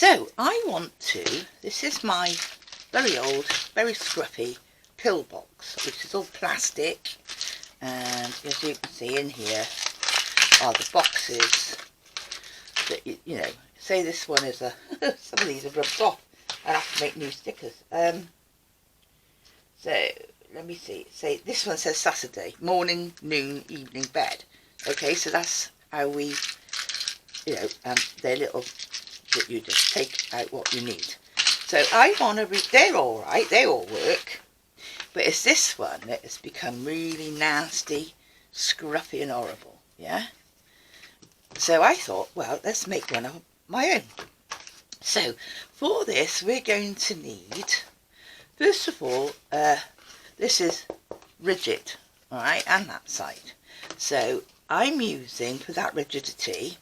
So I want to, this is my very old, very scruffy pill box, which is all plastic, and as you can see in here are the boxes that, you know, say this one is a, some of these are rubbed off, I'll have to make new stickers. So let me see, say this one says Saturday, morning, noon, evening, bed. Okay, so that's how we, you know, they're little, that you just take out what you need. So I want to they're all right, they all work, but it's this one that has become really nasty, scruffy and horrible, yeah? So I thought, well, let's make one of my own. So for this we're going to need, first of all, this is rigid, all right, and that side. So I'm using, for that rigidity,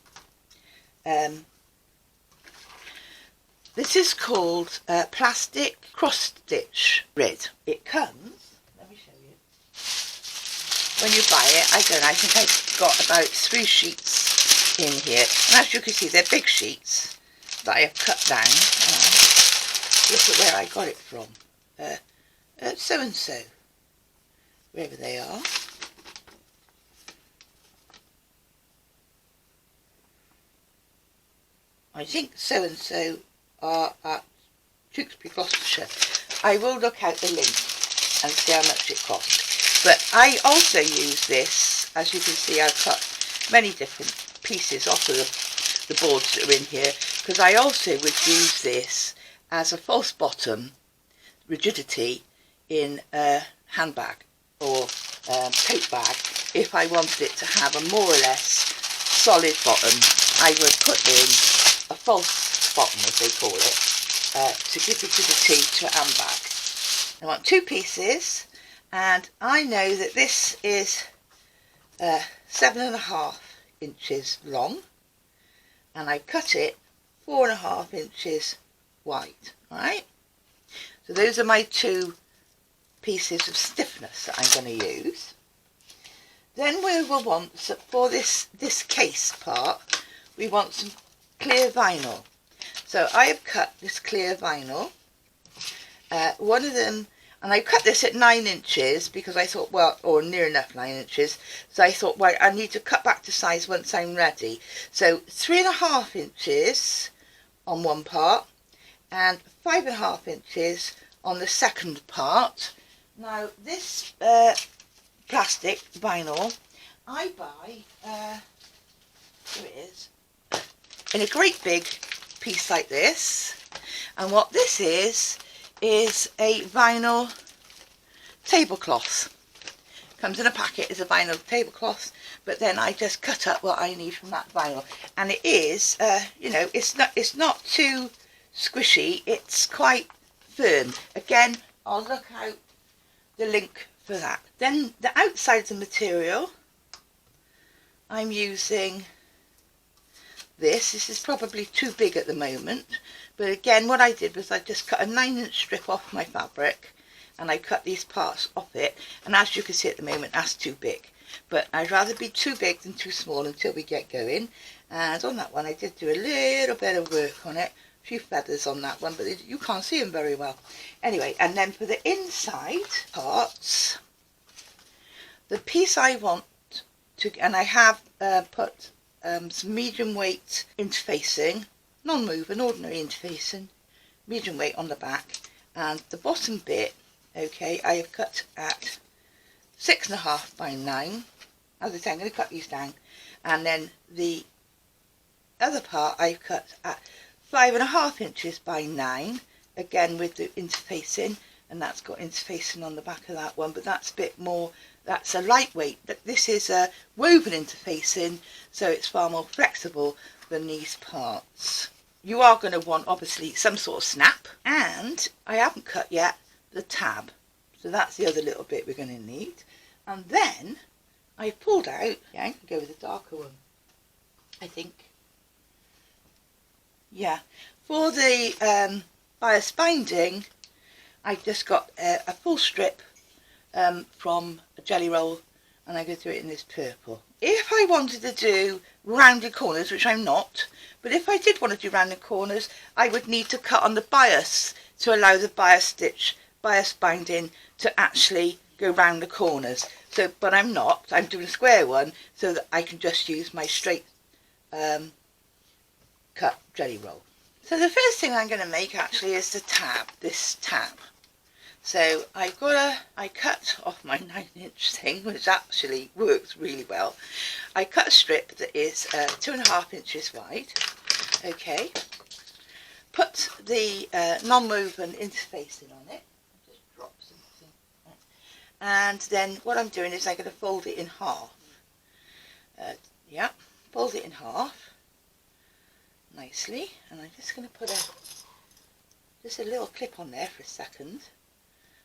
this is called plastic cross-stitch grid. It comes, let me show you, when you buy it, I think I've got about 3 sheets in here. And as you can see, they're big sheets that I have cut down. Look at where I got it from. So-and-so, wherever they are. I think so-and-so are at Tewkesbury, Gloucestershire. I will look out the link and see how much it costs. But I also use this, as you can see, I've cut many different pieces off of the boards that are in here, because I also would use this as a false bottom rigidity in a handbag or tote bag. If I wanted it to have a more or less solid bottom, I would put in a false bottom, as they call it, to give rigidity to a handbag. I want 2 pieces, and I know that this is 7.5 inches long, and I cut it 4.5 inches wide. Alright, so those are my 2 pieces of stiffness that I'm going to use. Then we will want, for this case part, we want some clear vinyl. So I have cut this clear vinyl, one of them, and I cut this at 9 inches because I thought, well, or near enough 9 inches, so I thought, well, I need to cut back to size once I'm ready. So 3.5 inches on one part and 5.5 inches on the second part. Now this plastic vinyl I buy, here it is, in a great big piece like this, and what this is a vinyl tablecloth. Comes in a packet as a vinyl tablecloth, but then I just cut up what I need from that vinyl, and it is, you know, it's not too squishy, it's quite firm. Again, I'll look out the link for that. Then the outside of the material, I'm using this is probably too big at the moment, but again what I did was I just cut a 9-inch strip off my fabric and I cut these parts off it, and as you can see at the moment that's too big, but I'd rather be too big than too small until we get going. And on that one I did do a little bit of work on it, a few feathers on that one, but you can't see them very well. Anyway, and then for the inside parts, the piece I want to, and I have put some medium weight interfacing, non-moving, ordinary interfacing, medium weight on the back, and the bottom bit, okay, I have cut at 6.5 by 9. As I say, I'm going to cut these down, and then the other part I've cut at 5.5 inches by 9, again with the interfacing, and that's got interfacing on the back of that one, but that's a bit more, that's a lightweight, but this is a woven interfacing, so it's far more flexible than these parts. You are going to want obviously some sort of snap, and I haven't cut yet the tab, so that's the other little bit we're going to need. And then I've pulled out, yeah, I can go with a darker one, I think. Yeah, for the bias binding, I've just got a full strip from a jelly roll and I'm going to do it in this purple. If I wanted to do rounded corners, which I'm not, but if I did want to do rounded corners, I would need to cut on the bias to allow the bias binding to actually go round the corners. So, but I'm not. I'm doing a square one so that I can just use my straight cut jelly roll. So the first thing I'm going to make actually is the tab, this tab. So I cut off my 9-inch thing, which actually works really well. I cut a strip that is 2.5 inches wide. Okay. Put the non-woven interfacing on it. Just drop something. And then what I'm doing is I'm going to fold it in half. Yeah, fold it in half nicely, and I'm just going to put just a little clip on there for a second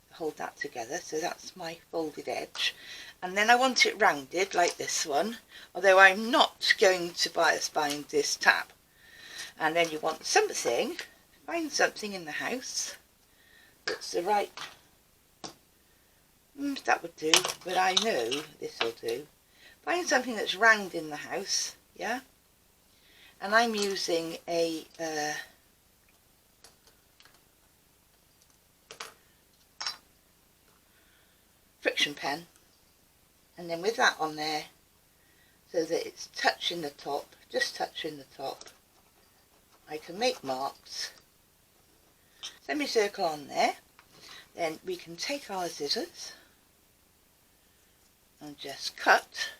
to hold that together. So that's my folded edge, and then I want it rounded like this one, although I'm not going to bias bind this tab. And then you want something, find something in the house that's the right, that would do, but I know this will do. Find something that's round in the house, yeah? And I'm using a friction pen, and then with that on there so that it's touching the top, just touching the top, I can make marks, semicircle on there. Then we can take our scissors and just cut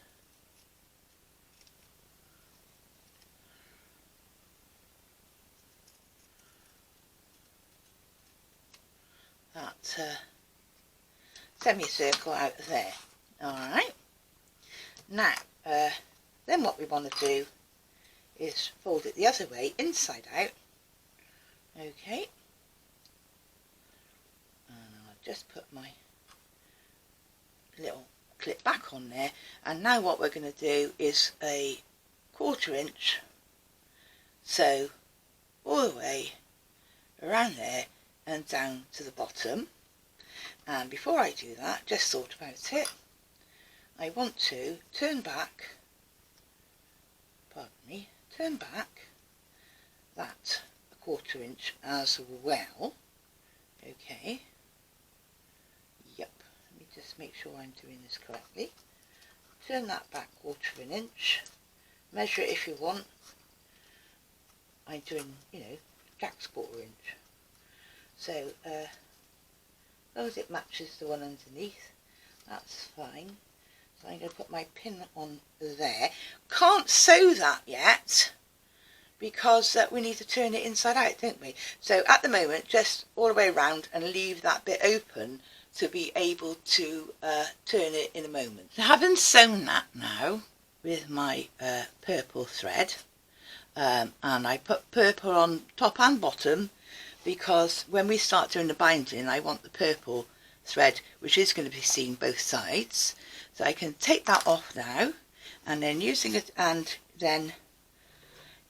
that semicircle out there. Alright, now then what we want to do is fold it the other way, inside out. Okay, and I'll just put my little clip back on there, and now what we're going to do is a 1/4 inch sew all the way around there and down to the bottom. And before I do that, just thought about it, I want to turn back, turn back that 1/4 inch as well. Okay, yep, let me just make sure I'm doing this correctly. Turn that back 1/4 inch, measure it if you want. I'm doing, you know, Jack's 1/4 inch. So as long as it matches the one underneath, that's fine. So I'm going to put my pin on there. Can't sew that yet because we need to turn it inside out, don't we? So at the moment, just all the way around and leave that bit open to be able to turn it in a moment. So having sewn that now with my purple thread, and I put purple on top and bottom because when we start doing the binding I want the purple thread, which is going to be seen both sides. So I can take that off now, and then using it, and then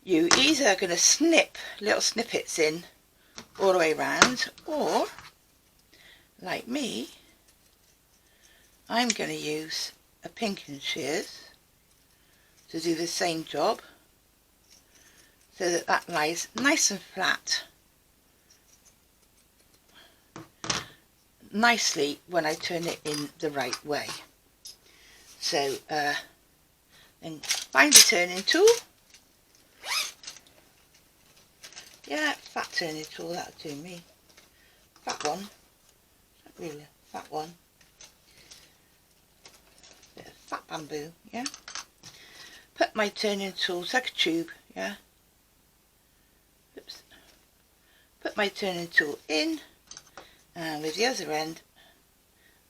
you either are going to snip little snippets in all the way around, or like me, I'm going to use a pinking shears to do the same job so that that lies nice and flat nicely when I turn it in the right way. So then find the turning tool. Yeah, fat turning tool, that'll do me. Fat one, not really a fat one. Bit of fat bamboo, yeah. Put my turning tool, it's like a tube, yeah. Oops. Put my turning tool in, and with the other end,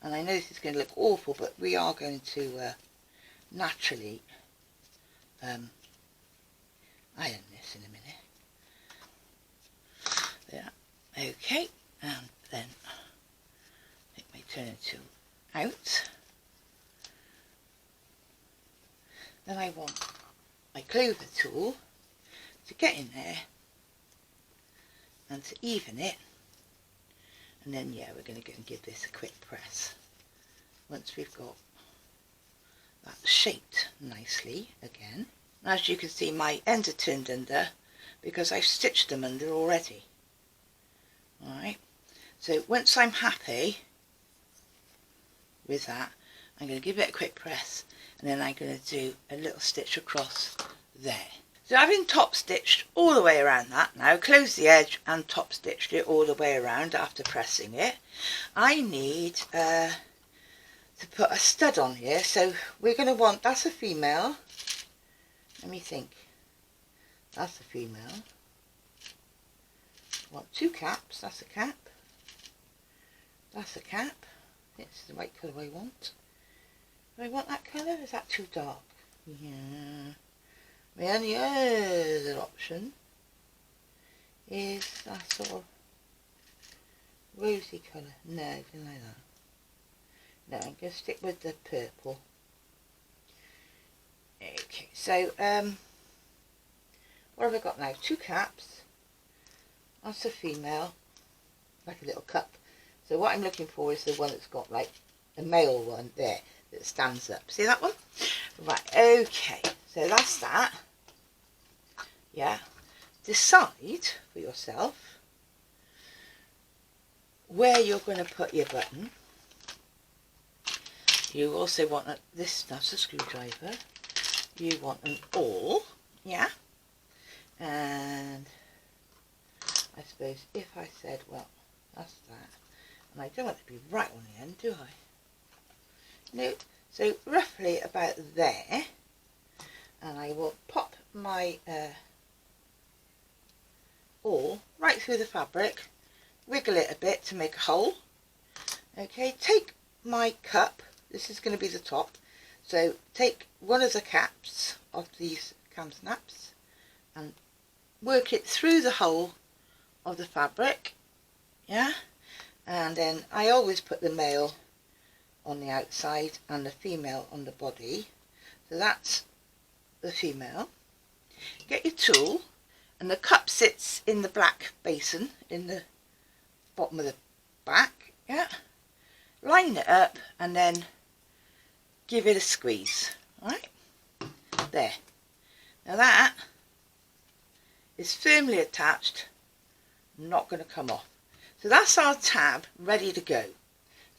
and I know this is going to look awful, but we are going to naturally iron this in a minute. There, okay, and then take my turning tool out. Then I want my clover tool to get in there and to even it. And then, yeah, we're going to go and give this a quick press once we've got that's shaped nicely again. As you can see, my ends are turned under because I've stitched them under already. Alright, so once I'm happy with that, I'm going to give it a quick press, and then I'm going to do a little stitch across there. So having top stitched all the way around that, now close the edge and top stitched it all the way around after pressing it, I need to put a stud on here. So we're going to want, that's a female, let me think, that's a female, I want 2 caps, that's a cap, that's a cap, it's the right colour I want. Do I want that colour? Is that too dark? Yeah. My only other option is that sort of rosy colour. No, I didn't like that. No, I'm going to stick with the purple. Okay, so what have I got now? 2 caps. That's a female, like a little cup. So what I'm looking for is the one that's got like a male one there that stands up. See that one? Right, okay, so that's that. Yeah, decide for yourself where you're going to put your button. You also want that's a screwdriver. You want an awl, yeah. And I suppose if I said, well, that's that, and I don't want it to be right on the end, do I? No, so roughly about there, and I will pop my awl right through the fabric, wiggle it a bit to make a hole. Okay, take my cup, this is going to be the top, so take one of the caps of these cam snaps and work it through the hole of the fabric, yeah, and then I always put the male on the outside and the female on the body. So that's the female. Get your tool, and the cup sits in the black basin in the bottom of the back, yeah. Line it up and then give it a squeeze. Alright, there. Now that is firmly attached, not going to come off. So that's our tab ready to go.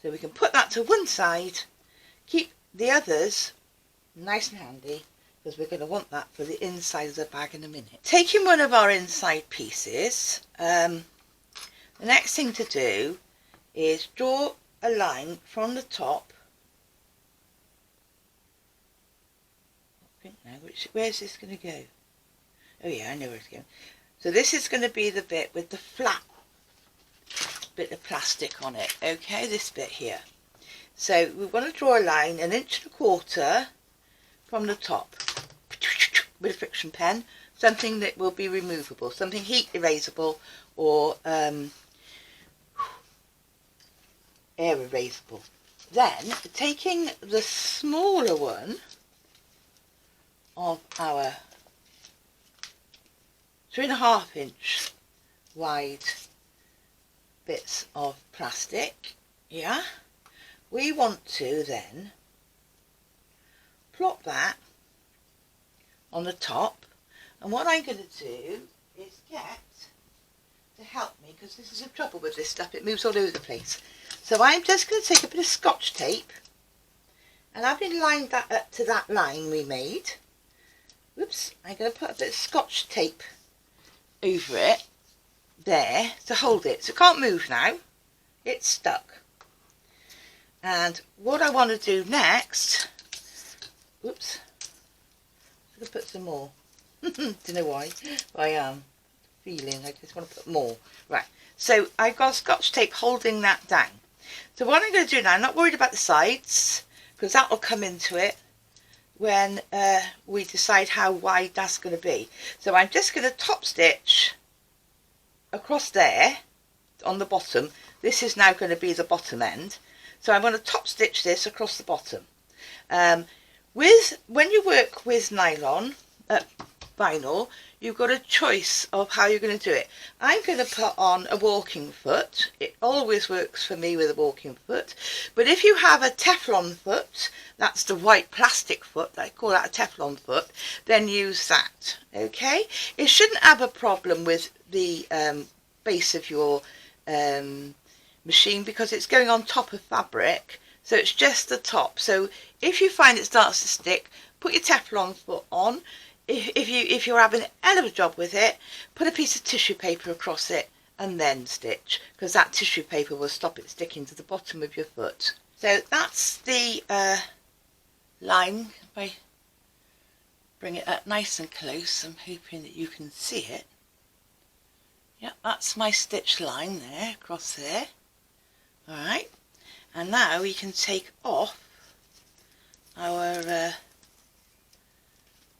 So we can put that to one side, keep the others nice and handy, because we're going to want that for the inside of the bag in a minute. Taking one of our inside pieces, the next thing to do is draw a line from the top. I think now, where's this going to go? Oh yeah, I know where it's going. So this is going to be the bit with the flat bit of plastic on it, okay, this bit here. So we want to draw a line 1.25 inches from the top with a friction pen, something that will be removable, something heat erasable or air erasable. Then taking the smaller one of our 3.5 inch wide bits of plastic, yeah, we want to then plop that on the top, and what I'm going to do is get to help me, because this is the trouble with this stuff, it moves all over the place. So I'm just going to take a bit of Scotch tape, and having lined that up to that line we made, whoops, I'm going to put a bit of Scotch tape over it there to hold it, so it can't move now, it's stuck. And what I want to do next, whoops, I'm going to put some more, don't know why, I am feeling I just want to put more. Right, so I've got Scotch tape holding that down. So what I'm going to do now, I'm not worried about the sides, because that will come into it when we decide how wide that's going to be. So I'm just going to top stitch across there on the bottom. This is now going to be the bottom end, so I'm going to top stitch this across the bottom. When you work with nylon, vinyl, you've got a choice of how you're going to do it. I'm going to put on a walking foot. It always works for me with a walking foot. But if you have a Teflon foot, that's the white plastic foot, I call that a Teflon foot, then use that, okay? It shouldn't have a problem with the base of your machine because it's going on top of fabric, so it's just the top. So if you find it starts to stick, put your Teflon foot on. If you're having a hell of a job with it, put a piece of tissue paper across it and then stitch, because that tissue paper will stop it sticking to the bottom of your foot. So that's the line. If I bring it up nice and close, I'm hoping that you can see it. Yeah, that's my stitch line there, across there. Alright, and now we can take off our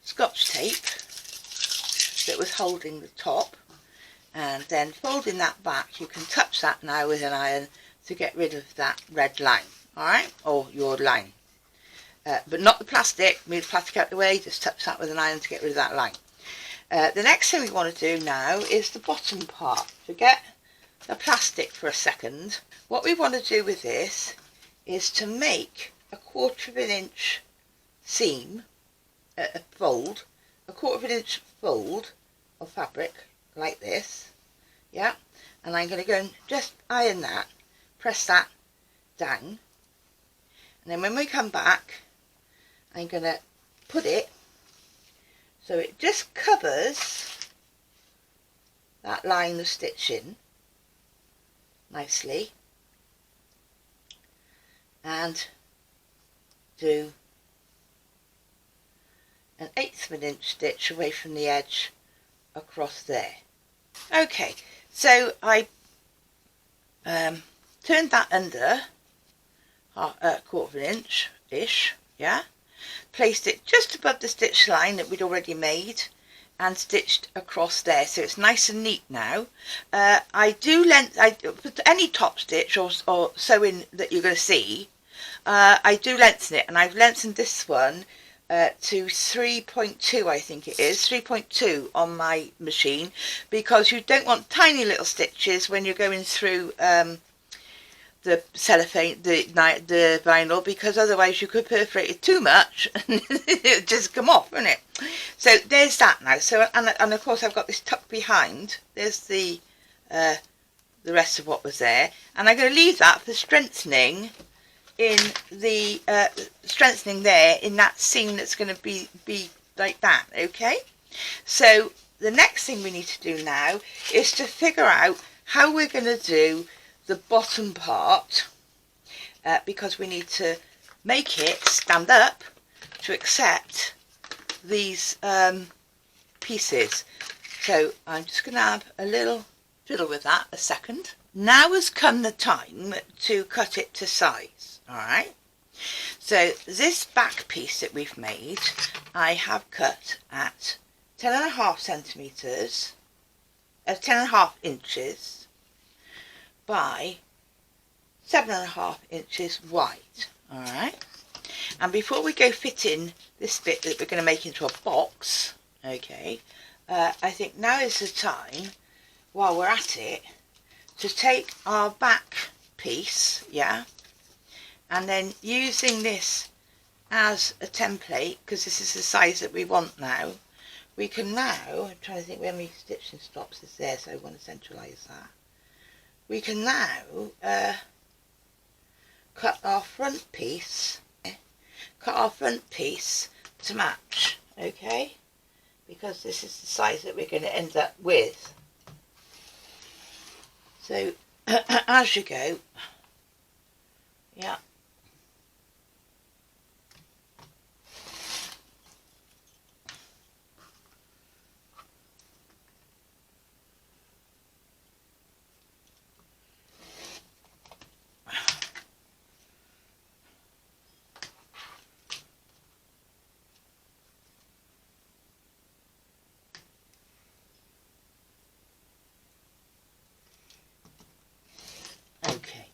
Scotch tape that was holding the top, and then folding that back, you can touch that now with an iron to get rid of that red line, alright, or your line. But not the plastic, move the plastic out of the way, just touch that with an iron to get rid of that line. The next thing we want to do now is the bottom part. Forget the plastic for a second. What we want to do with this is to make a 1/4 inch seam, a fold, a 1/4 inch fold of fabric like this, yeah, and I'm going to go and just iron that, press that down, and then when we come back I'm going to put it so it just covers that line of stitching nicely, and do an 1/8 of an inch stitch away from the edge across there. Okay, so I turned that under a 1/4 inch ish, yeah, placed it just above the stitch line that we'd already made and stitched across there, so it's nice and neat now. I do for any top stitch or sewing that you're going to see, I do lengthen it, and I've lengthened this one to 3.2, I think it is 3.2 on my machine, because you don't want tiny little stitches when you're going through the cellophane, the vinyl, because otherwise you could perforate it too much and it would just come off, wouldn't it? So there's that now. So and of course I've got this tucked behind. There's the rest of what was there, and I'm going to leave that for strengthening in the strengthening there in that seam that's going to be like that. Okay, so the next thing we need to do now is to figure out how we're going to do the bottom part, because we need to make it stand up to accept these pieces. So I'm just going to have a little fiddle with that a second. Now has come the time to cut it to size. Alright, so this back piece that we've made, I have cut at 10.5 centimetres, 10.5 inches by 7.5 inches wide. Alright, and before we go fitting this bit that we're going to make into a box, okay, I think now is the time, while we're at it, to take our back piece, yeah, and then using this as a template, because this is the size that we want now, we can now, I'm trying to think where my stitching stops is there, so I want to centralise that. We can now cut our front piece to match, okay, because this is the size that we're going to end up with. So as you go, yeah, okay,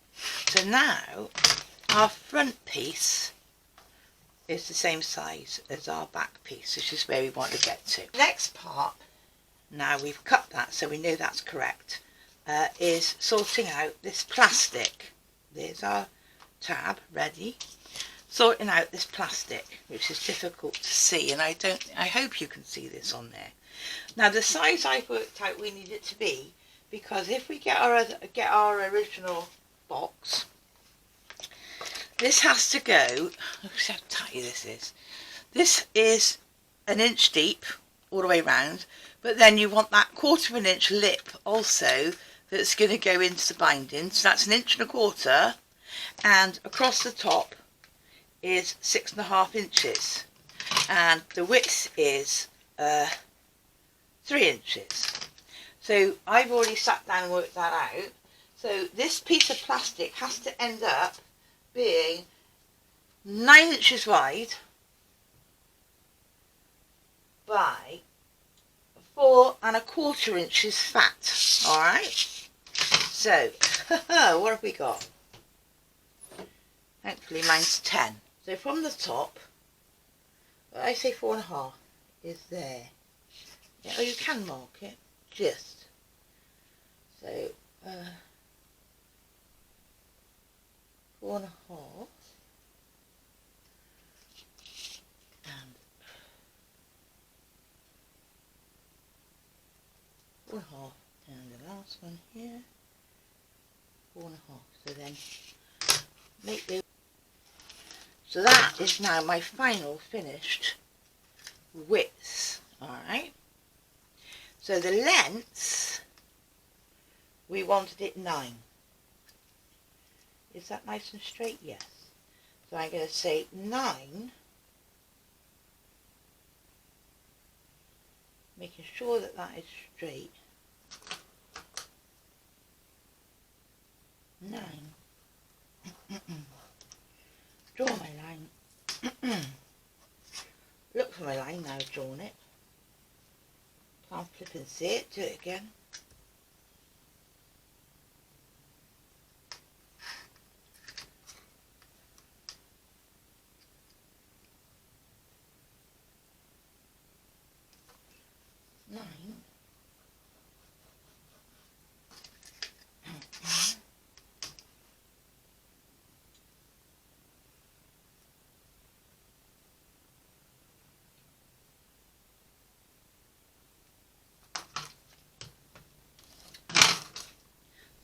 so now our front piece is the same size as our back piece, which is where we want to get to. Next part, now we've cut that so we know that's correct, is sorting out this plastic. There's our tab ready. Sorting out this plastic, which is difficult to see, and I hope you can see this on there. Now the size I've worked out we need it to be, because if we get our original box, this has to go, look how tight this is. This is 1 inch deep all the way round, but then you want that 1/4 inch lip also that's going to go into the binding, so that's 1.25 inches, and across the top is 6.5 inches, and the width is 3 inches. So I've already sat down and worked that out. So this piece of plastic has to end up being 9 inches wide by 4.25 inches fat. Alright, so what have we got? Thankfully mine's 10. So from the top, I say 4.5 is there. Yeah, oh, you can mark it, just. So 4.5 and 4.5, and the last one here, 4.5. So then make those. So that is now my final finished width. Alright. So the length, we wanted it 9. Is that nice and straight? Yes. So I'm going to say 9, making sure that that is straight. 9. Draw my line. Look for my line now, I've drawn it. Can't flip and see it, do it again.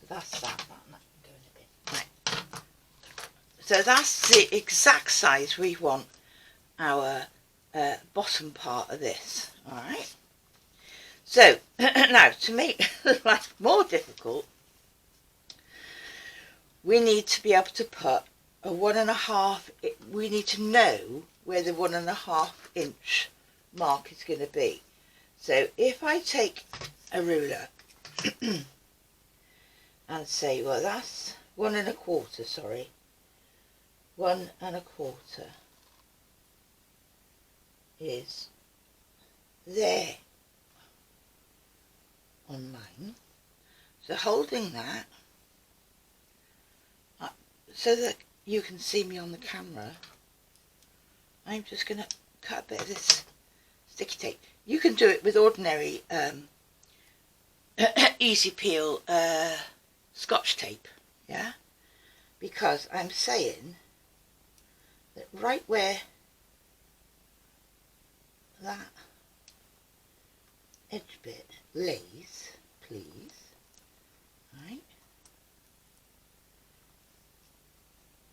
That's that going a bit. Right. So that's the exact size we want our bottom part of this. Alright. So now to make life more difficult, we need to be able to put a 1.5, we need to know where the 1.5 inch mark is going to be. So if I take a ruler and say, well, that's 1.25, sorry, 1.25 is there on mine. So holding that so that you can see me on the camera, I'm just going to cut a bit of this sticky tape. You can do it with ordinary easy peel Scotch tape, yeah, because I'm saying that right where that edge bit lays, please, right,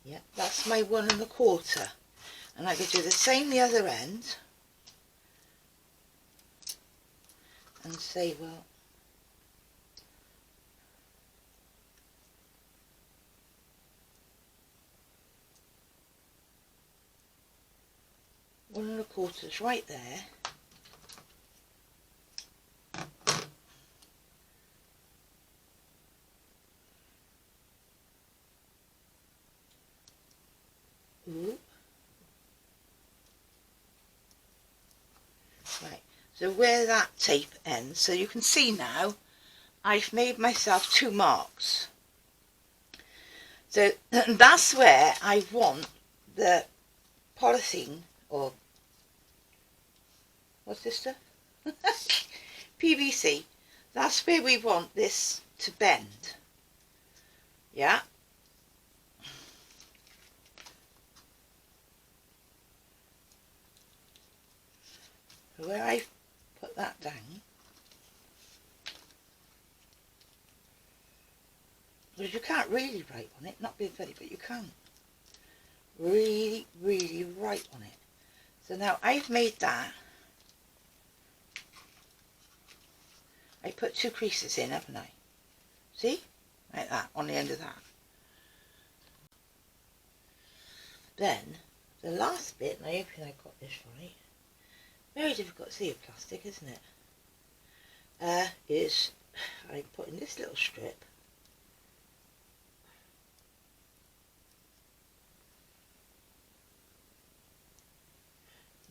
yeah, that's my 1.25, and I could do the same the other end and say, well, one and a quarter is right there. Ooh. Right, so where that tape ends, so you can see now I've made myself 2 marks. So that's where I want the polythene, or what's this stuff? PVC. That's where we want this to bend. Yeah. So where I put that down, because you can't really write on it, not being funny, but you can't really write on it. So now I've made that. I put 2 creases in, haven't I? See? Like that, on the end of that. Then, the last bit, and I hope I got this right, very difficult to see with plastic, isn't it? Is I put in this little strip.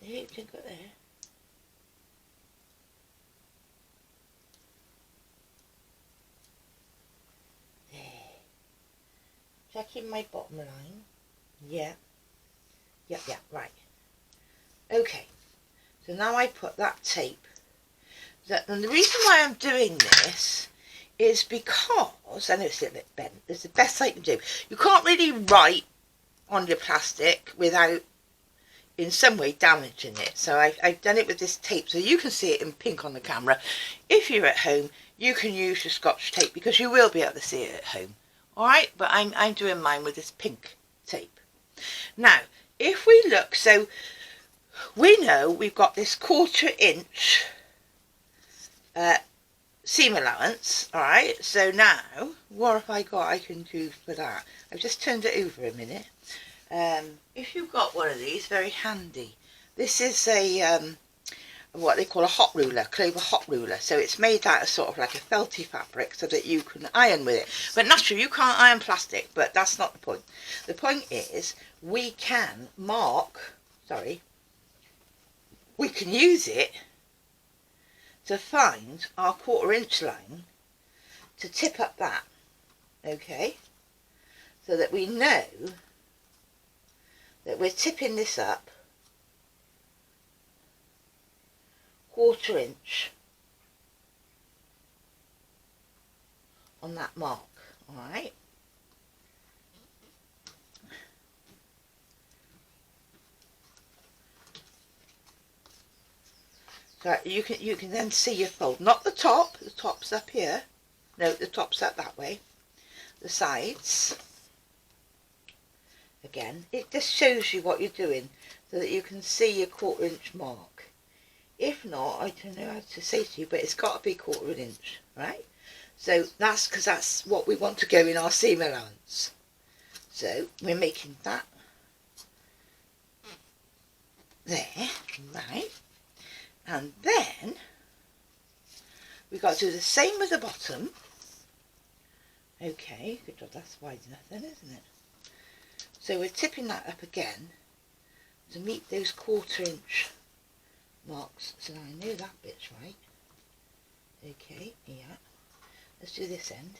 There, didn't go there. There. Checking my bottom line. Yeah. Yep, right. Okay. So now I put that tape. And the reason why I'm doing this is because, I know it's a little bit bent, it's the best I can do. You can't really write on your plastic without in some way damaging it. So I've done it with this tape, so you can see it in pink on the camera. If you're at home, you can use your Scotch tape because you will be able to see it at home. Alright, but I'm doing mine with this pink tape. Now, if we look, so we know we've got this 1/4 inch seam allowance. Alright, so now, what have I got I can do for that? I've just turned it over a minute. If you've got one of these, very handy. This is a what they call a hot ruler, clover hot ruler. So it's made out of sort of like a felty fabric so that you can iron with it. But naturally you can't iron plastic, but that's not the point. The point is we can we can use it to find our 1/4 inch line to tip up that, okay, so that we know that we're tipping this up 1/4 inch on that mark. Alright, so you can then see your fold, not the top, the top's up here, no, the top's up that way, the sides. Again, it just shows you what you're doing so that you can see your 1/4 inch mark. If not, I don't know how to say to you, but it's got to be 1/4 inch, right? So that's because that's what we want to go in our seam allowance. So we're making that there, right? And then we've got to do the same with the bottom. Okay, good job, that's wide enough then, isn't it? So we're tipping that up again to meet those 1/4 inch marks. So now I know that bit's right. Okay, yeah. Let's do this end.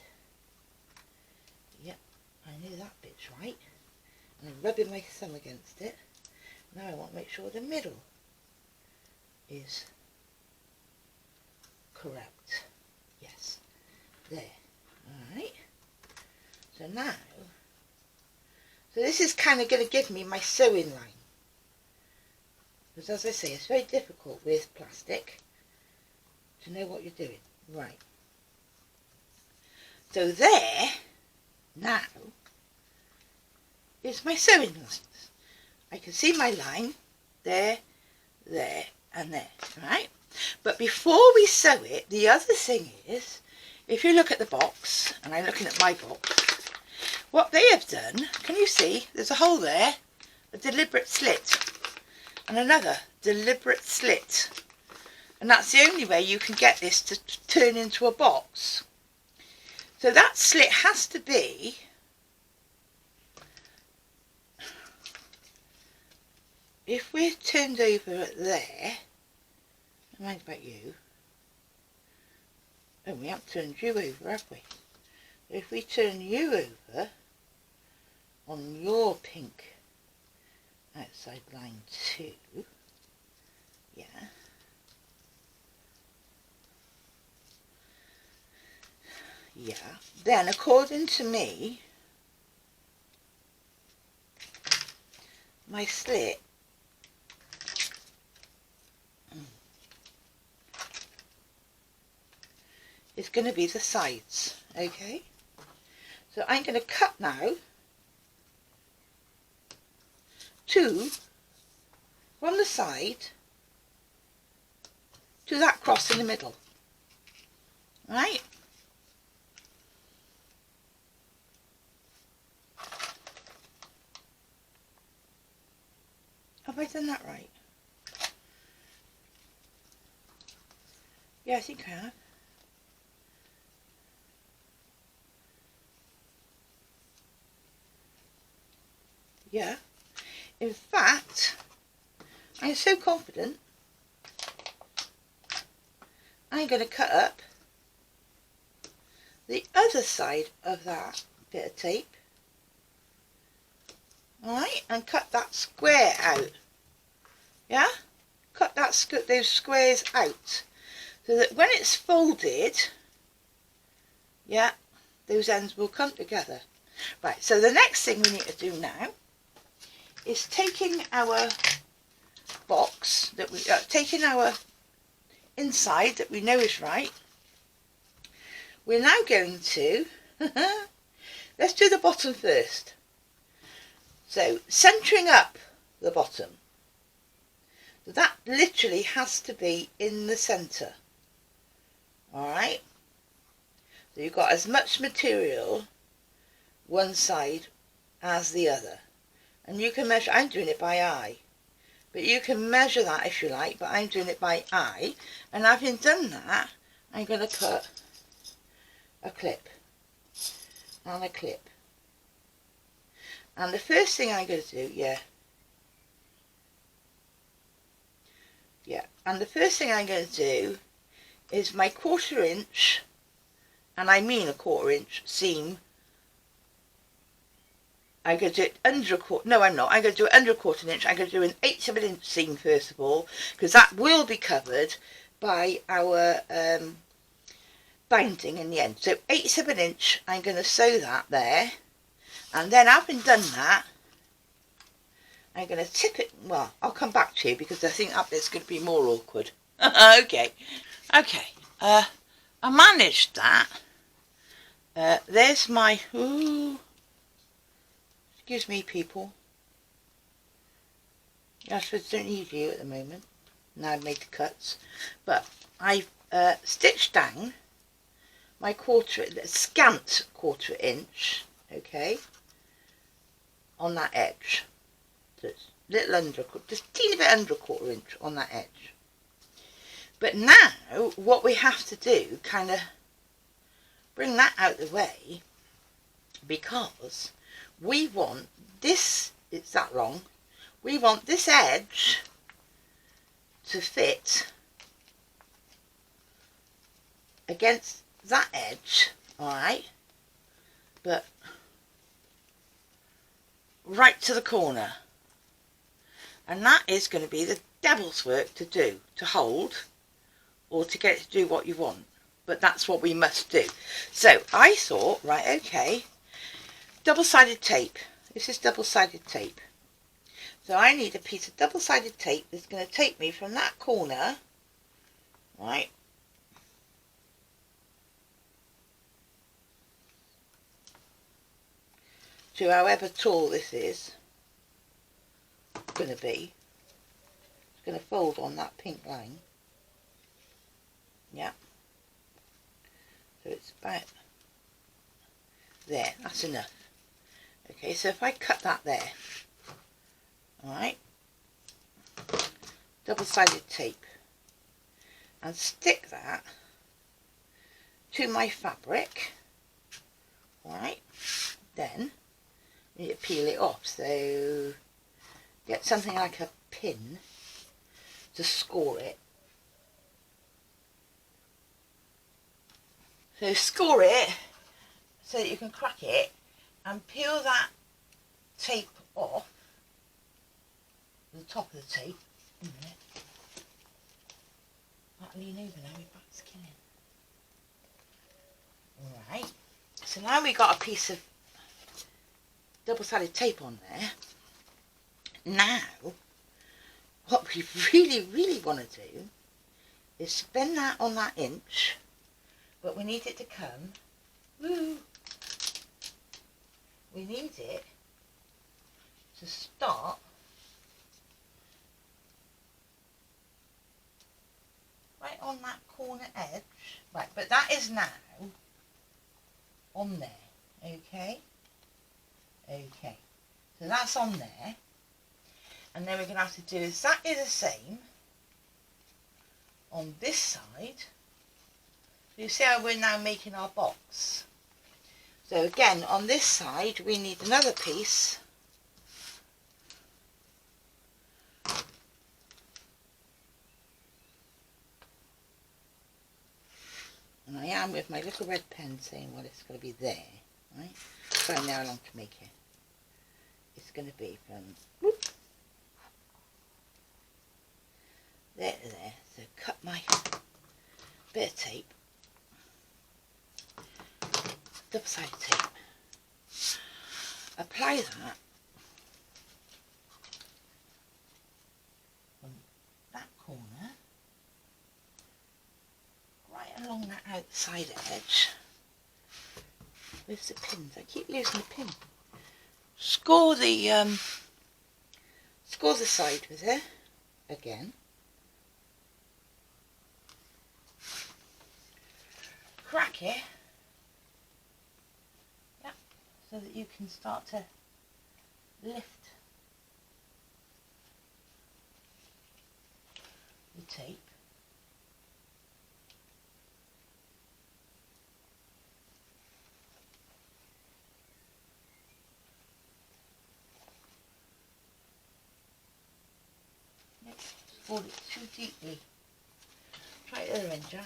Yep, I know that bit's right. And I'm rubbing my thumb against it. Now I want to make sure the middle is correct. Yes, there. Alright. So now, so this is kind of going to give me my sewing line. Because as I say, it's very difficult with plastic to know what you're doing. Right. So there, now, is my sewing lines. I can see my line there, there and there, right? But before we sew it, the other thing is, if you look at the box, and I'm looking at my box, what they have done, can you see, there's a hole there, a deliberate slit, and another deliberate slit. And that's the only way you can get this to turn into a box. So that slit has to be if we're turned over at there, mind about you, and we haven't turned you over, have we? If we turn you over on your pink outside line 2. Yeah. Yeah. Then, according to me, my slit is going to be the sides, okay? So I'm going to cut now 2 from the side to that cross in the middle, right? Have I done that right? Yeah, I think I have. Yeah. In fact, I'm so confident I'm going to cut up the other side of that bit of tape. Alright, and cut that square out. Yeah? Cut those squares out. So that when it's folded, yeah, those ends will come together. Right, so the next thing we need to do now is taking our box, that we taking our inside that we know is right. We're now going to, let's do the bottom first. So, centering up the bottom. So that literally has to be in the centre. Alright? So you've got as much material one side as the other. And you can measure, I'm doing it by eye. But you can measure that if you like, but I'm doing it by eye. And having done that, I'm going to put a clip and a clip. And the first thing I'm going to do, and the first thing I'm going to do is my 1/4 inch, and I mean a 1/4 inch seam. I'm going to do it under a quarter, no I'm not, I'm going to do it under a 1/4 inch. I'm going to do an 1/8 of an inch seam first of all, because that will be covered by our binding in the end. So 1/8 of an inch, I'm going to sew that there. And then having done that, I'm going to tip it, well, I'll come back to you because I think that bit's going to be more awkward. Okay, I managed that. There's my, ooh, excuse me people. I suppose I don't need you at the moment. Now I've made the cuts. But I've stitched down my scant 1/4 inch, okay, on that edge. So it's little under, just teeny bit under a 1/4 inch on that edge. But now what we have to do, kind of bring that out of the way, because we want this, it's that long, we want this edge to fit against that edge, alright, but right to the corner. And that is going to be the devil's work to do, to hold, or to get it to do what you want. But that's what we must do. So I thought, right, okay, double-sided tape. This is double-sided tape. So I need a piece of double-sided tape that's going to take me from that corner, right, to however tall this is going to be. It's going to fold on that pink line. Yeah. So it's about there. That's enough. Okay, so if I cut that there, alright, double-sided tape, and stick that to my fabric, alright, then we need to peel it off. So get something like a pin to score it. So score it so that you can crack it and peel that tape off. the top of the tape. A minute. Might lean over now, my back's killing. Alright, so now we got a piece of double-sided tape on there. Now, what we really want to do is spin that on that inch, but we need it to come, we need it to start right on that corner edge. Right, but that is now on there, okay? Okay, so that's on there. And then we're going to have to do exactly the same on this side. You see how we're now making our box. So again, on this side, we need another piece. And I am with my little red pen saying, well, it's going to be there, right? So I know how long to make it. It's going to be from whoop, there to there. So cut my bit of tape, double-sided tape, apply that from that corner right along that outside edge. Where's the pins? I keep losing the pin. Score the side with it again. Crack it, yeah, so that you can start to lift the tape. Let's fold it too deeply. Try the other end, Jack.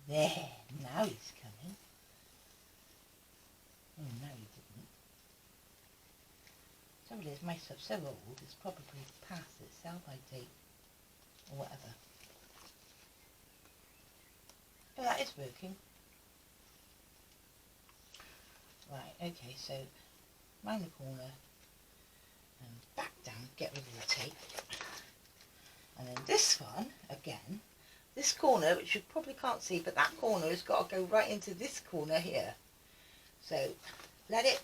There, now he's coming. Oh, no he didn't. Trouble is, my stuff's so old, it's probably past its sell-by date, or whatever. Oh, that is working. Right, okay, so round the corner, and back down, get rid of the tape. And then this one, again, this corner, which you probably can't see, but that corner has got to go right into this corner here. So let it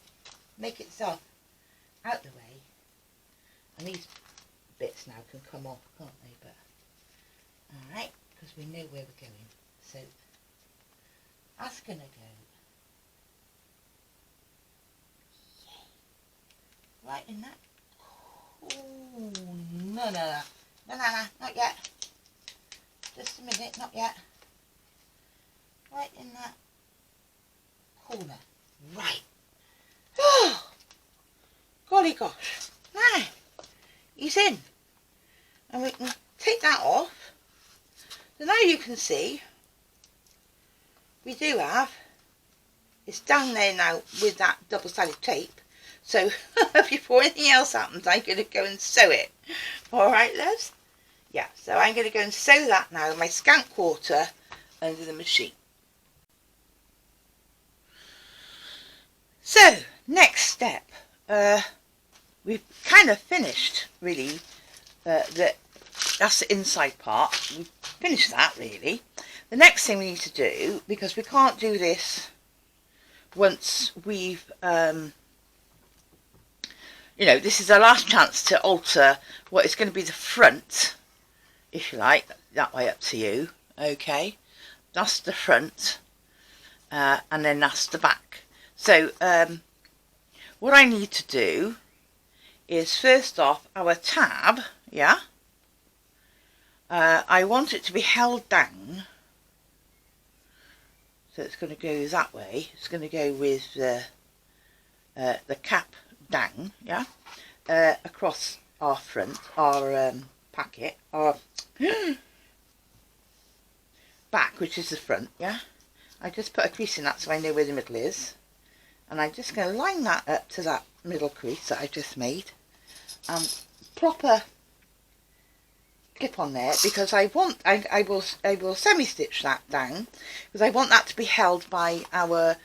make itself out the way. And these bits now can come off, can't they? But alright, because we know where we're going. So that's going to go right in that. Oh, no, not yet. Just a minute, not yet. Right in that corner. Right. Oh, golly gosh. Now, he's in. And we can take that off. So now you can see, we do have, it's down there now with that double-sided tape. So, before anything else happens, I'm going to go and sew it. Alright, loves? Yeah, so I'm going to go and sew that now, my scant quarter, under the machine. So, next step. We've kind of finished, really. That's the inside part. We've finished that, really. The next thing we need to do, because we can't do this once we've... you know, this is our last chance to alter what is going to be the front, if you like, that way up to you, okay? That's the front, and then that's the back. So, what I need to do is, first off, our tab, yeah? I want it to be held down, so it's going to go that way. It's going to go with the cap down, yeah, across our front, our packet, our back, which is the front, yeah? I just put a crease in that so I know where the middle is. And I'm just going to line that up to that middle crease that I just made. And plop a clip on there, because I will semi-stitch that down, because I want that to be held by our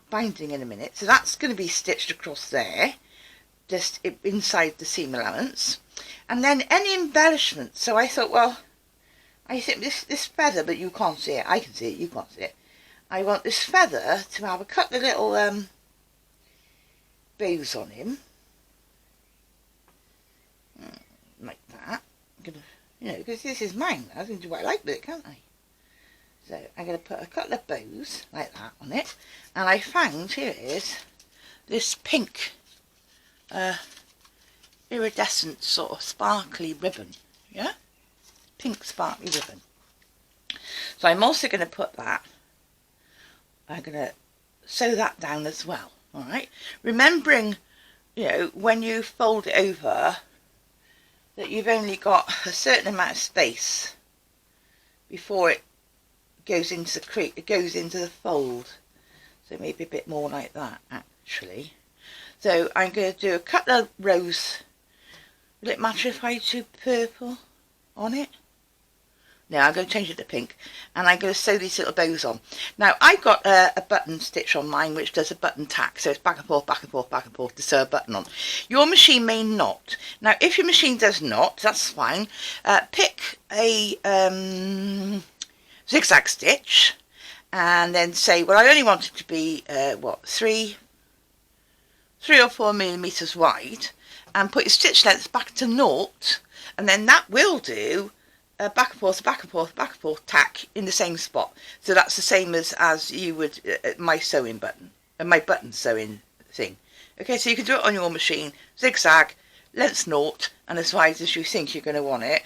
binding in a minute. So that's going to be stitched across there, just inside the seam allowance. And then any embellishment. So I thought, well, I think this feather, but you can't see it. I can see it, you can't see it. I want this feather to have a couple of little bows on him, like that. I'm gonna, you know, because this is mine. I can do what I like with it, can't I? So I'm going to put a couple of bows like that on it, and I found, here it is, this pink iridescent sort of sparkly ribbon, yeah, pink sparkly ribbon. So I'm also going to put that, I'm going to sew that down as well, alright, remembering, you know, when you fold it over, that you've only got a certain amount of space before it goes into the fold. So maybe a bit more like that, actually. So I'm going to do a couple of rows. Will it matter if I do purple on it? No, I'm going to change it to pink, and I'm going to sew these little bows on. Now, I've got a button stitch on mine which does a button tack, so it's back and forth, back and forth, back and forth to sew a button on. Your machine may not. Now, if your machine does not, that's fine. Pick a zigzag stitch, and then say, well, I only want it to be, what, 3 or 4 millimeters wide, and put your stitch length back to 0, and then that will do back and forth, back and forth, back and forth tack in the same spot. So that's the same as you would my sewing button, my button sewing thing. Okay, so you can do it on your machine, zigzag, length 0, and as wide as you think you're going to want it,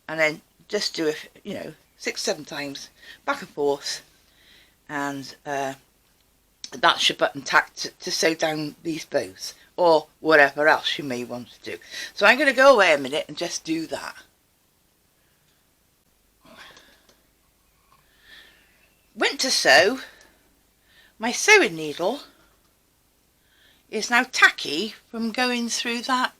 and then just do it, you know, 6-7 times back and forth, and that's your button tack to sew down these bows, or whatever else you may want to do. So I'm going to go away a minute and just do that. Went to sew. My sewing needle is now tacky from going through that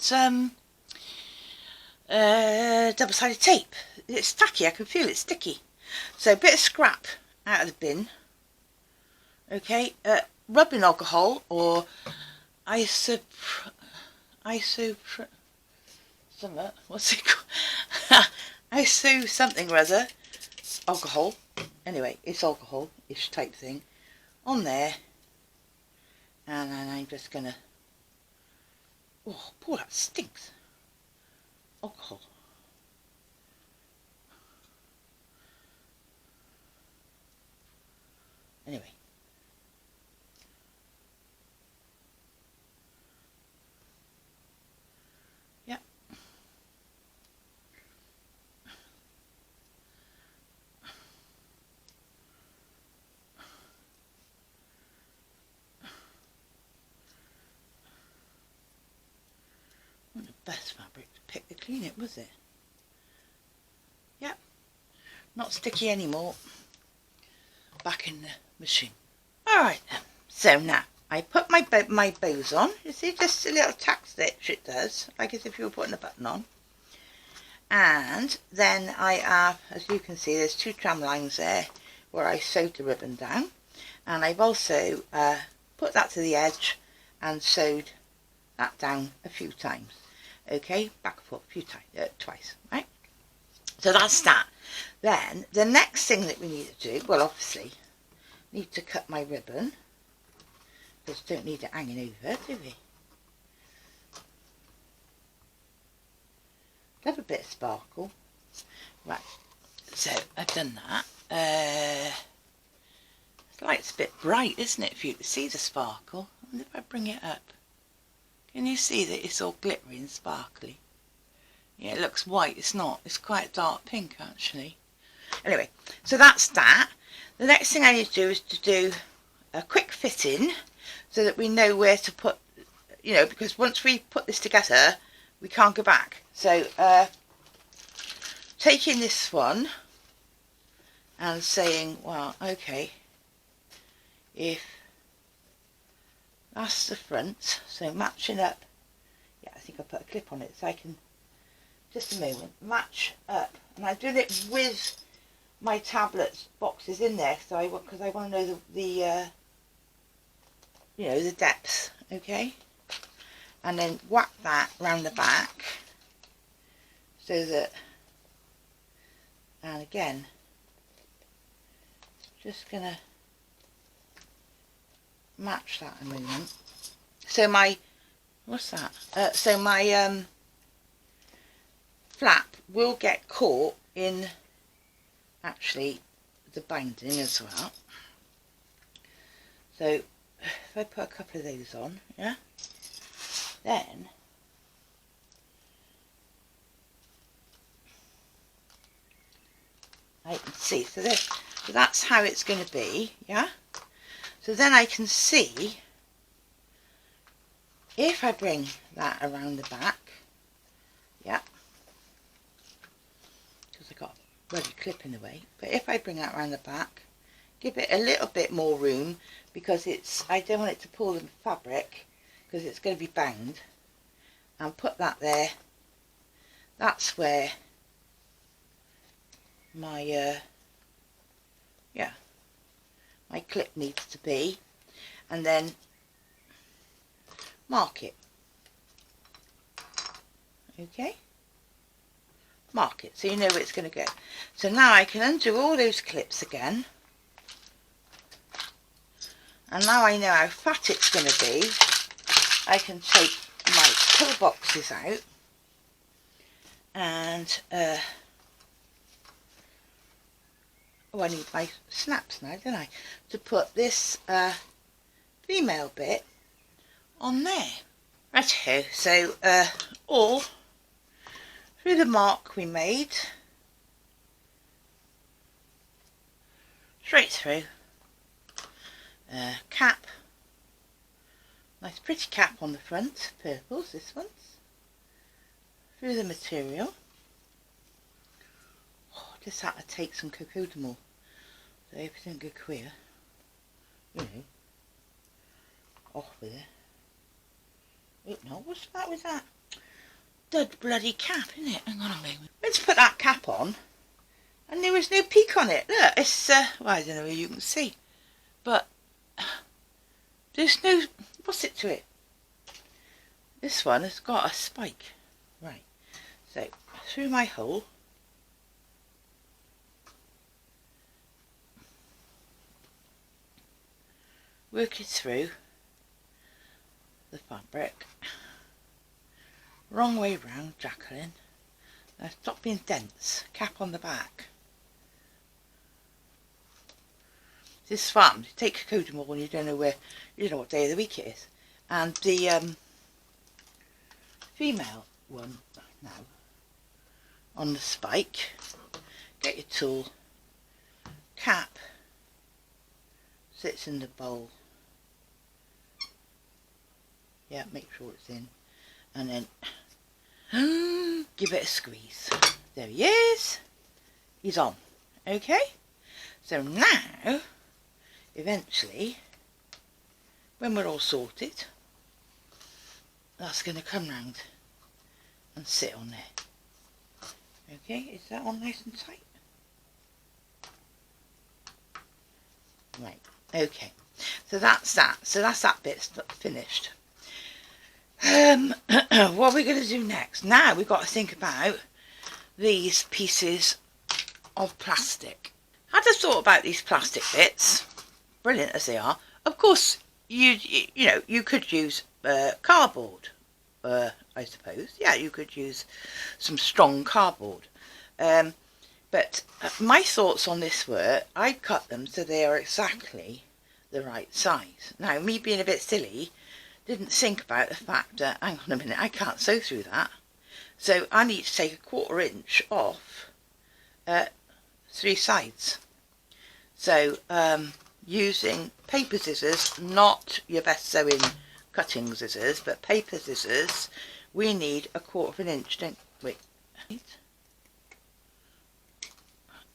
double-sided tape. It's tacky, I can feel it sticky. So a bit of scrap out of the bin. Okay, rubbing alcohol or what's it called? Iso something or other. Alcohol. Anyway, it's alcohol-ish type thing on there. And then I'm just gonna, oh, poor, that stinks. Alcohol. Anyway. Yep. Not the best fabric to pick to clean it, was it? Yep. Not sticky anymore. Back in the machine. Alright then, so now I put my bows on. You see, just a little tack stitch it does, like as if you were putting a button on. And then I have, as you can see, there's 2 tram lines there where I sewed the ribbon down, and I've also put that to the edge and sewed that down a few times. Okay, back and forth a few times, twice, right? So that's that. Then the next thing that we need to do, well, obviously need to cut my ribbon, because don't need it hanging over, do we? Love a bit of sparkle. Right, so I've done that. It's like it's a bit bright, isn't it, for you to see the sparkle? I wonder if I bring it up. Can you see that it's all glittery and sparkly? Yeah, it looks white. It's not. It's quite dark pink, actually. Anyway, so that's that. The next thing I need to do is to do a quick fitting so that we know where to put, you know, because once we put this together, we can't go back. So taking this one and saying, well, okay, if that's the front, so matching up, yeah, I think I put a clip on it so I can, just a moment, match up. And I'm doing it with my tablet boxes in there, so because I want to know the you know, the depth, okay? And then whack that round the back so that, and again, just gonna match that a moment. So my, what's that? So my flap will get caught in actually the binding as well. So if I put a couple of those on, yeah, then I can see, so that's how it's going to be, yeah. So then I can see, if I bring that around the back, yeah, because I got a bloody clip in the way, but if I bring that around the back, give it a little bit more room, because I don't want it to pull the fabric, because it's going to be bound, and put that there. That's where my yeah, my clip needs to be, and then mark it. Okay, mark it so you know where it's going to go. So now I can undo all those clips again, and now I know how fat it's going to be. I can take my pillboxes out, and oh, I need my snaps now, don't I, to put this female bit on there. Righto, so all through the mark we made, straight through, cap, nice pretty cap on the front, purples, this one's, through the material. Oh, just had to take some cocodamol, so if it didn't go queer, you know, off with it. Wait, no, what's that with that? Dud bloody cap, isn't it? Hang on a moment. Let's put that cap on, and there was no peak on it. Look, it's, well, I don't know if you can see, but there's no, what's it to it? This one has got a spike. Right, so through my hole, work it through the fabric, wrong way round, Jacqueline. Now stop being dense, cap on the back. This is fun, you take cocodamol when you don't know where, you don't know what day of the week it is. And the female one now, on the spike, get your tool, cap, sits in the bowl. Yeah, make sure it's in, and then give it a squeeze. There he is. He's on. Okay. So now, eventually, when we're all sorted, that's going to come round and sit on there. Okay, is that on nice and tight? Right. Okay. So that's that. So that's that bit finished. What are we going to do next? Now we've got to think about these pieces of plastic. I just thought about these plastic bits, brilliant as they are. Of course, you know, you could use cardboard, I suppose. Yeah, you could use some strong cardboard. But my thoughts on this were, I cut them so they are exactly the right size. Now, me being a bit silly, didn't think about the fact that, hang on a minute, I can't sew through that. So I need to take 1/4 inch off 3 sides. So using paper scissors, not your best sewing cutting scissors, but paper scissors we need 1/4 inch, don't we?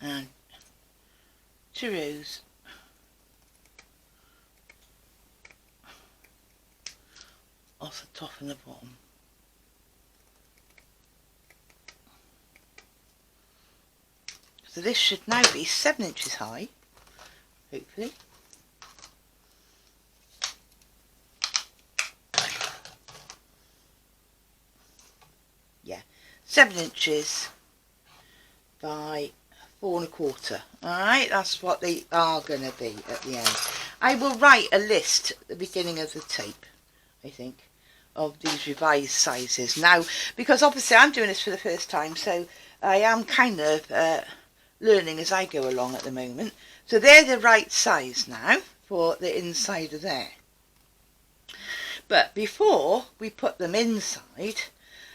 And 2 rows off the top and the bottom. So this should now be 7 inches high, hopefully. Yeah, 7 inches by 4 1/4. Alright, that's what they are going to be at the end. I will write a list at the beginning of the tape, I think, of these revised sizes. Now, because obviously I'm doing this for the first time, so I am kind of learning as I go along at the moment. So they're the right size now for the inside of there. But before we put them inside,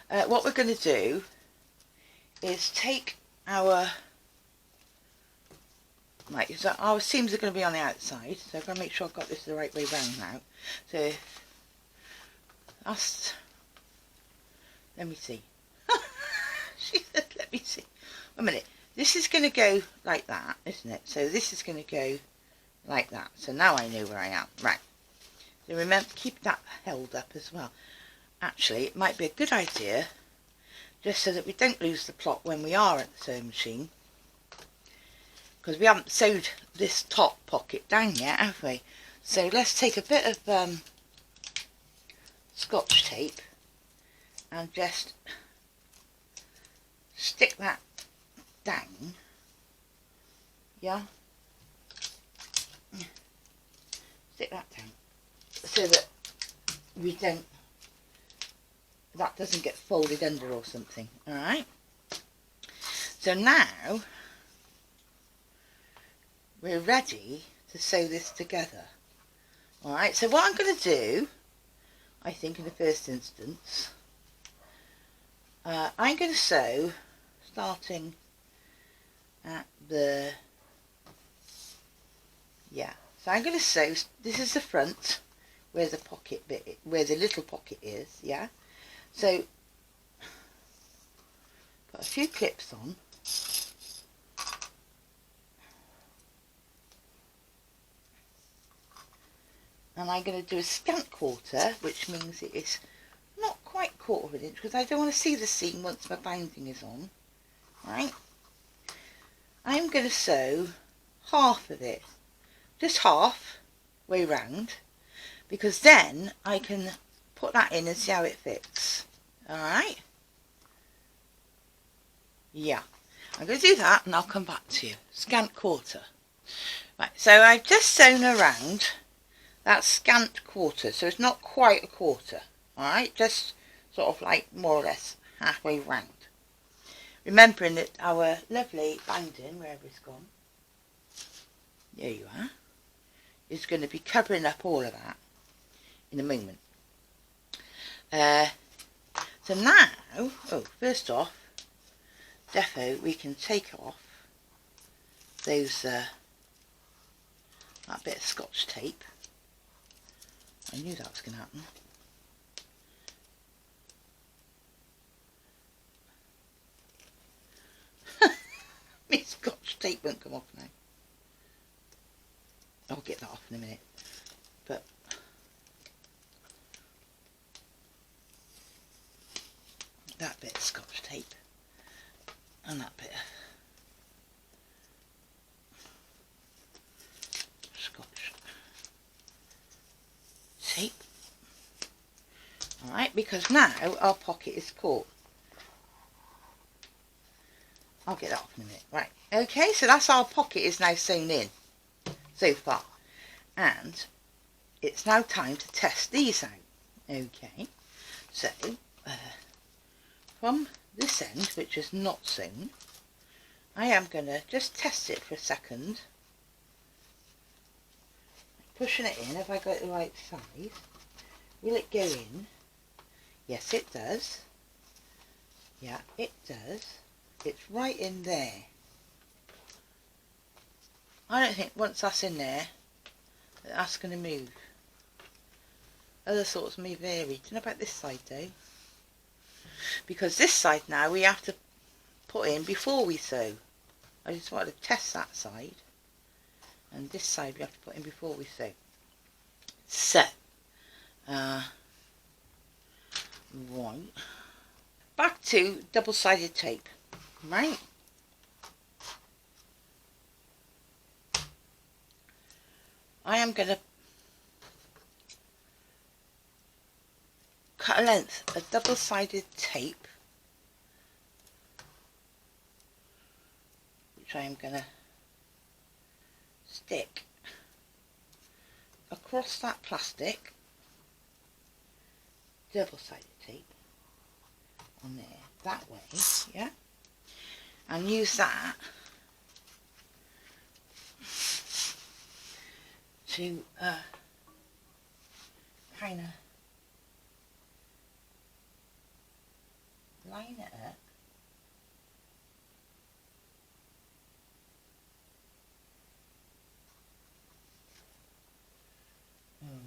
what we're going to do is take our, right, so our seams are going to be on the outside, so I've got to make sure I've got this the right way round now. So that's, let me see. She said, let me see. A minute. This is going to go like that, isn't it? So this is going to go like that. So now I know where I am. Right. So remember, keep that held up as well. Actually, it might be a good idea, just so that we don't lose the plot when we are at the sewing machine, because we haven't sewed this top pocket down yet, have we? So let's take a bit of Scotch tape and just stick that down, yeah, stick that down, so that we don't, that doesn't get folded under or something. Alright, so now we're ready to sew this together. Alright, so what I'm going to do, I think in the first instance, I'm going to sew starting at the, yeah, so I'm going to sew, this is the front where the pocket bit, where the little pocket is, yeah, so put a few clips on, and I'm going to do a scant quarter, which means it is not quite 1/4 inch, because I don't want to see the seam once my binding is on. Right, I'm going to sew half of it, just half way round, because then I can put that in and see how it fits. Alright, yeah, I'm going to do that and I'll come back to you. Scant quarter. Right, so I've just sewn around that scant quarter, so it's not quite 1/4. Alright, just sort of like more or less halfway round. Remembering that our lovely binding, wherever it's gone, there you are, is going to be covering up all of that in a moment. So now, oh, first off, defo, we can take off those, that bit of Scotch tape. I knew that was going to happen. My Scotch tape won't come off now. I'll get that off in a minute. But that bit of Scotch tape and that bit of Scotch tape. Alright, because now our pocket is caught. I'll get that off in a minute. Right, okay, so that's our pocket is now sewn in so far. And it's now time to test these out. Okay, so from this end, which is not sewn, I am going to just test it for a second. Pushing it in, have I got it the right size? Will it go in? Yes, it does. Yeah, it does. It's right in there. I don't think once that's in there, that's going to move. Other sorts may vary. Do you know about this side though? because this side now we have to put in before we sew. I just wanted to test that side, and this side we have to put in before we sew. So, right, back to double-sided tape, right? I am going to cut a length of double-sided tape, which I am going to stick across that plastic, double-sided tape on there, that way, yeah, and use that to kind of line it up.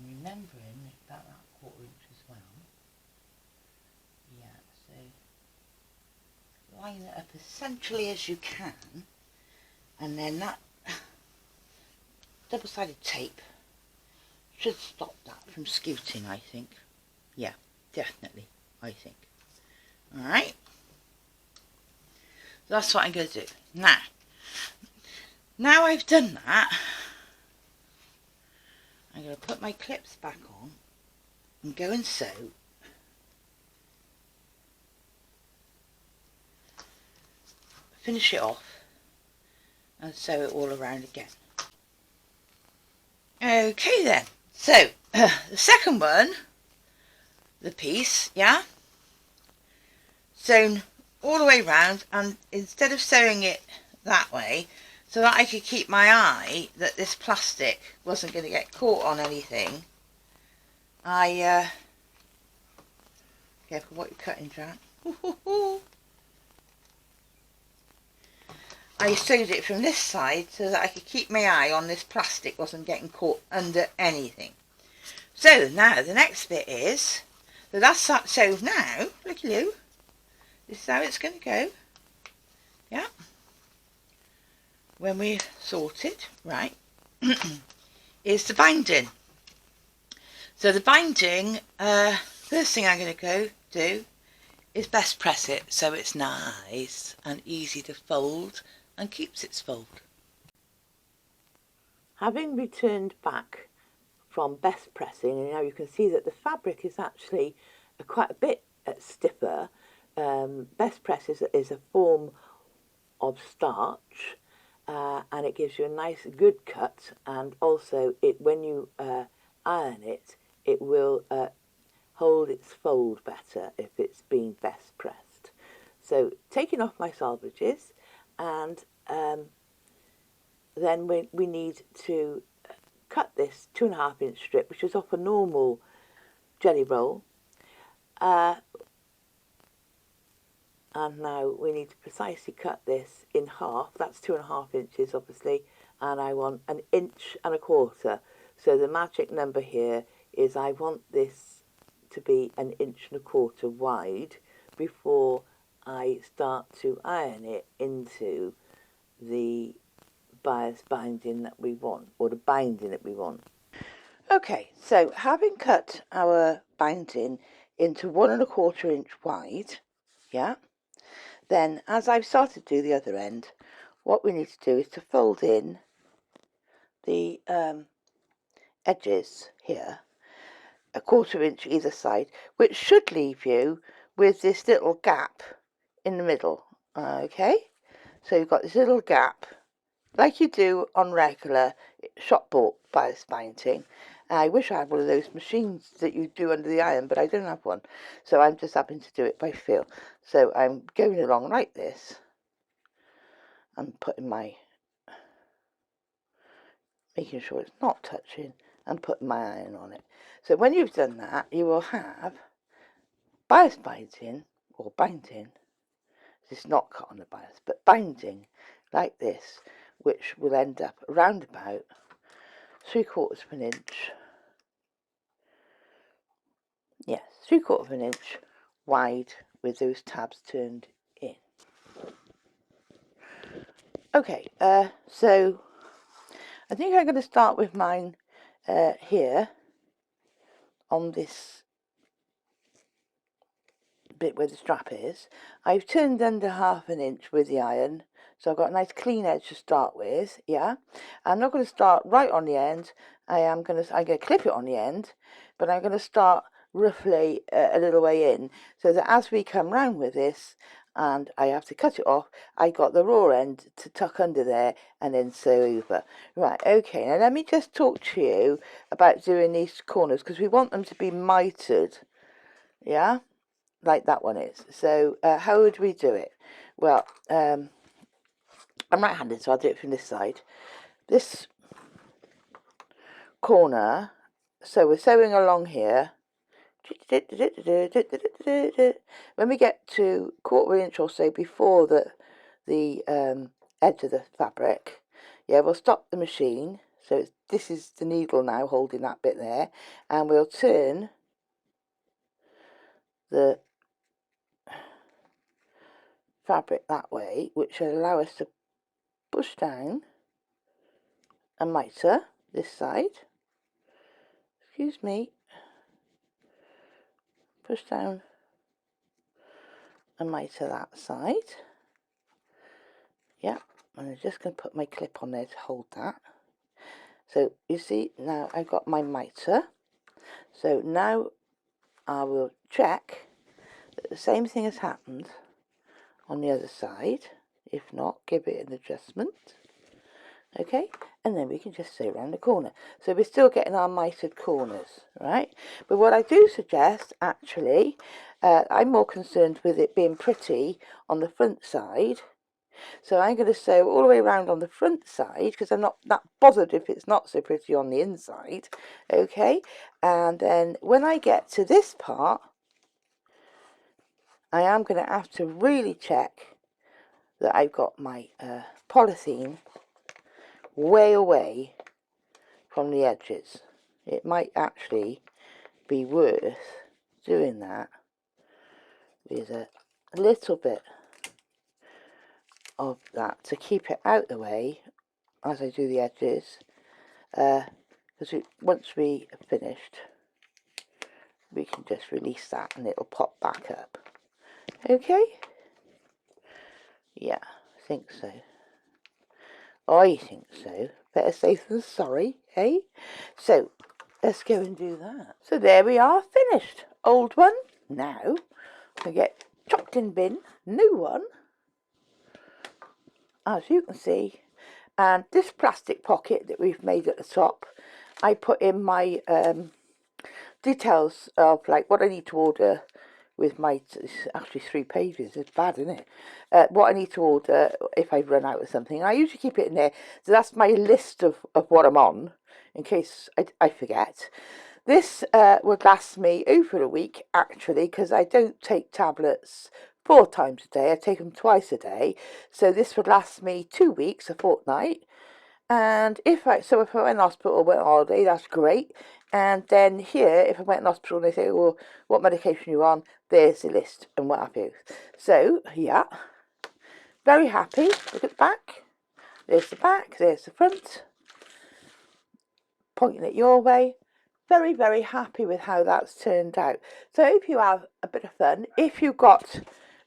Remembering that 1/4 inch as well. Yeah, so line it up as centrally as you can, and then that double-sided tape should stop that from scooting, I think. Yeah, definitely, I think. Alright, that's what I'm going to do. Now I've done that, I'm going to put my clips back on and go and sew. Finish it off and sew it all around again. Okay then, so the second one, the piece, yeah, sewn all the way round, and instead of sewing it that way so that I could keep my eye that this plastic wasn't going to get caught on anything, I careful what you're cutting, Jack. I sewed it from this side so that I could keep my eye on this plastic wasn't getting caught under anything. So now the next bit is, so that's that. So now, look at you, this is how it's going to go. Yeah, when we're sorted, right, is the binding. So the binding, first thing I'm going to do is best press it so it's nice and easy to fold and keeps its fold. Having returned back from best pressing, and now you can see that the fabric is actually quite a bit stiffer. Best press is a form of starch, and it gives you a nice good cut, and also when you iron it, it will hold its fold better if it's been best pressed. So taking off my salvages, and then we need to cut this 2.5 inch strip, which is off a normal jelly roll, and now we need to precisely cut this in half. That's 2.5 inches obviously, and I want 1.25 inches. So the magic number here is I want this to be 1.25 inches wide before I start to iron it into the bias binding that we want, or the binding that we want. Okay, so having cut our binding into 1.25 inch wide, yeah, then as I've started to do the other end, what we need to do is to fold in the edges here, 1/4 inch either side, which should leave you with this little gap in the middle. Okay, so you've got this little gap like you do on regular shop bought bias binding. I wish I had one of those machines that you do under the iron, but I don't have one, so I'm just having to do it by feel. So I'm going along like this and putting making sure it's not touching, and putting my iron on it. So when you've done that, you will have bias binding, or binding, it's not cut on the bias, but binding like this, which will end up around about 3/4 inch, yes, 3/4 inch wide with those tabs turned in. Okay, so I think I'm going to start with mine here on this bit where the strap is. I've turned under 1/2 inch with the iron, so I've got a nice clean edge to start with. Yeah, I'm not going to start right on the end. I'm going to clip it on the end, but I'm going to start roughly a little way in, so that as we come round with this and I have to cut it off, I got the raw end to tuck under there and then sew over. Right, okay, now let me just talk to you about doing these corners, because we want them to be mitered, yeah, like that one is. So how would we do it? Well, I'm right-handed, so I'll do it from this side. This corner, so we're sewing along here. When we get to 1/4 inch or so before the edge of the fabric, yeah, we'll stop the machine. So this is the needle now holding that bit there, and we'll turn the fabric that way, which will allow us to push down a mitre this side. Excuse me. Push down a mitre that side. Yeah, and I'm just going to put my clip on there to hold that. So you see, now I've got my mitre. So now I will check that the same thing has happened on the other side. If not, give it an adjustment. Okay, and then we can just sew around the corner. So we're still getting our mitered corners, right? But what I do suggest, actually, I'm more concerned with it being pretty on the front side. So I'm going to sew all the way around on the front side, because I'm not that bothered if it's not so pretty on the inside. Okay, and then when I get to this part, I am going to have to really check that I've got my polythene way away from the edges. It might actually be worth doing that with a little bit of that to keep it out the way as I do the edges, because once we are finished, we can just release that and it'll pop back up. Okay, yeah, I think so. I think so. Better safe than sorry, eh? So let's go and do that. So there we are, finished. Old one. Now we get chucked in bin. New one, as you can see. And this plastic pocket that we've made at the top, I put in my details of like what I need to order with my, it's actually 3 pages, it's bad, isn't it? What I need to order if I run out of something. And I usually keep it in there, so that's my list of what I'm on, in case I forget. This would last me over a week, actually, because I don't take tablets 4 times a day, I take them twice a day, so this would last me 2 weeks, a fortnight. And if I went in hospital or went on holiday, that's great. And then here, if I went in hospital and they say, well, what medication are you on? There's the list and what have you. So, yeah, very happy. Look at the back. There's the back, there's the front. Pointing it your way. Very, very happy with how that's turned out. So I hope you have a bit of fun. If you've got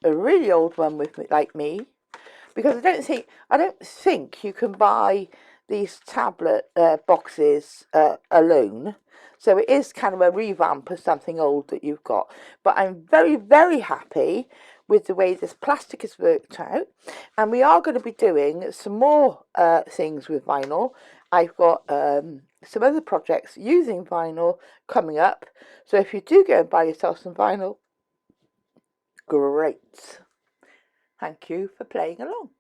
a really old one with me, like me, because I don't think you can buy these tablet boxes alone, so it is kind of a revamp of something old that you've got. But I'm very, very happy with the way this plastic has worked out, and we are going to be doing some more things with vinyl. I've got some other projects using vinyl coming up, so if you do go and buy yourself some vinyl, great. Thank you for playing along.